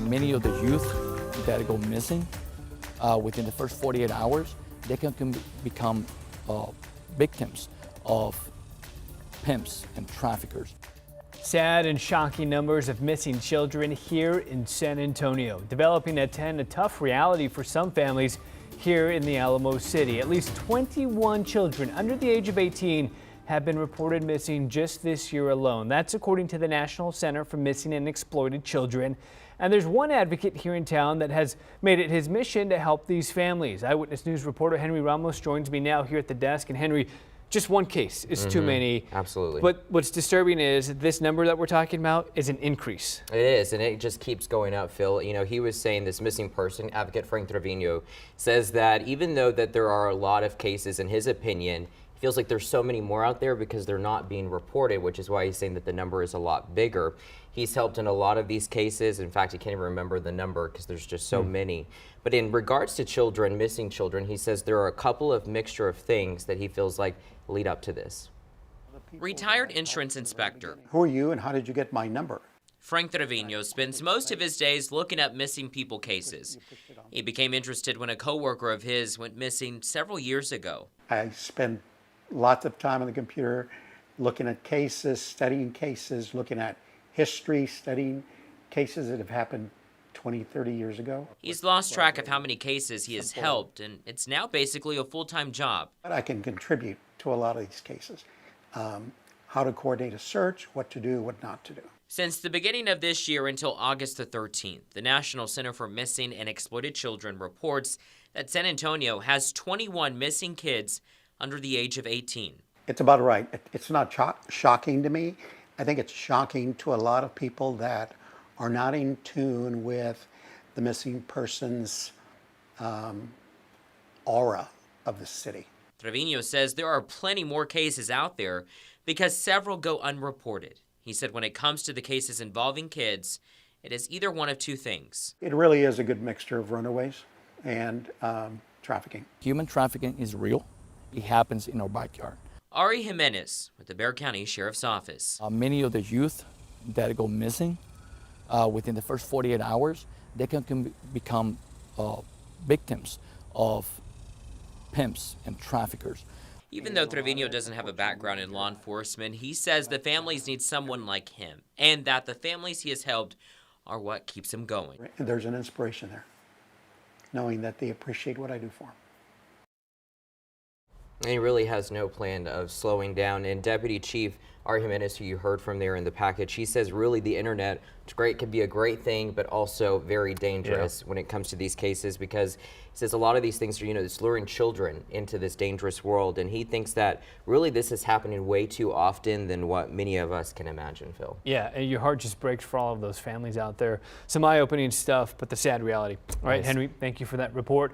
Many of the youth that go missing within the first 48 hours, they can become victims of pimps and traffickers. Sad and shocking numbers of missing children here in San Antonio, developing a tough reality for some families here in the Alamo City. At least 21 children under the age of 18 have been reported missing just this year alone. That's according to the National Center for Missing and Exploited Children. And there's one advocate here in town that has made it his mission to help these families. Eyewitness News reporter Henry Ramos joins me now here at the desk. And Henry, just one case is too many. Absolutely. But what's disturbing is this number that we're talking about is an increase. It is, and it just keeps going up, Phil. You know, he was saying this missing person advocate, Frank Trevino, says that even though that there are a lot of cases, in his opinion, he feels like there's so many more out there because they're not being reported, which is why he's saying that the number is a lot bigger. He's helped in a lot of these cases. In fact, he can't even remember the number because there's just so many. But in regards to children, missing children, he says there are a couple of mixture of things that he feels like lead up to this. Retired insurance inspector Who are you and how did you get my number? Frank Trevino spends most of his days looking up missing people cases. He became interested when a coworker of his went missing several years ago. I spend lots of time on the computer looking at cases, studying cases, looking at history, studying cases that have happened 20, 30 years ago. He's lost track of how many cases he has helped, and it's now basically a full-time job. I can contribute to a lot of these cases. How to coordinate a search, what to do, what not to do. Since the beginning of this year until August the 13th, the National Center for Missing and Exploited Children reports that San Antonio has 21 missing kids under the age of 18. It's about right. It's not shocking to me. I think it's shocking to a lot of people that are not in tune with the missing persons aura of the city. Trevino says there are plenty more cases out there because several go unreported. He said when it comes to the cases involving kids, it is either one of two things. It really is a good mixture of runaways and trafficking. Human trafficking is real. It happens in our backyard. Ari Jimenez with the Bexar County Sheriff's Office. Many of the youth that go missing within the first 48 hours, they can become victims of pimps and traffickers. Even though Trevino doesn't have a background in law enforcement, he says the families need someone like him and that the families he has helped are what keeps him going. And there's an inspiration there, knowing that they appreciate what I do for them. And he really has no plan of slowing down. And Deputy Chief Ari Jimenez, who you heard from there in the package, he says really the internet, it's great, can be a great thing, but also very dangerous when it comes to these cases, because he says a lot of these things are, it's luring children into this dangerous world. And he thinks that really this is happening way too often than what many of us can imagine, Phil. Yeah, and your heart just breaks for all of those families out there. Some eye-opening stuff, but the sad reality. All right, Henry, thank you for that report.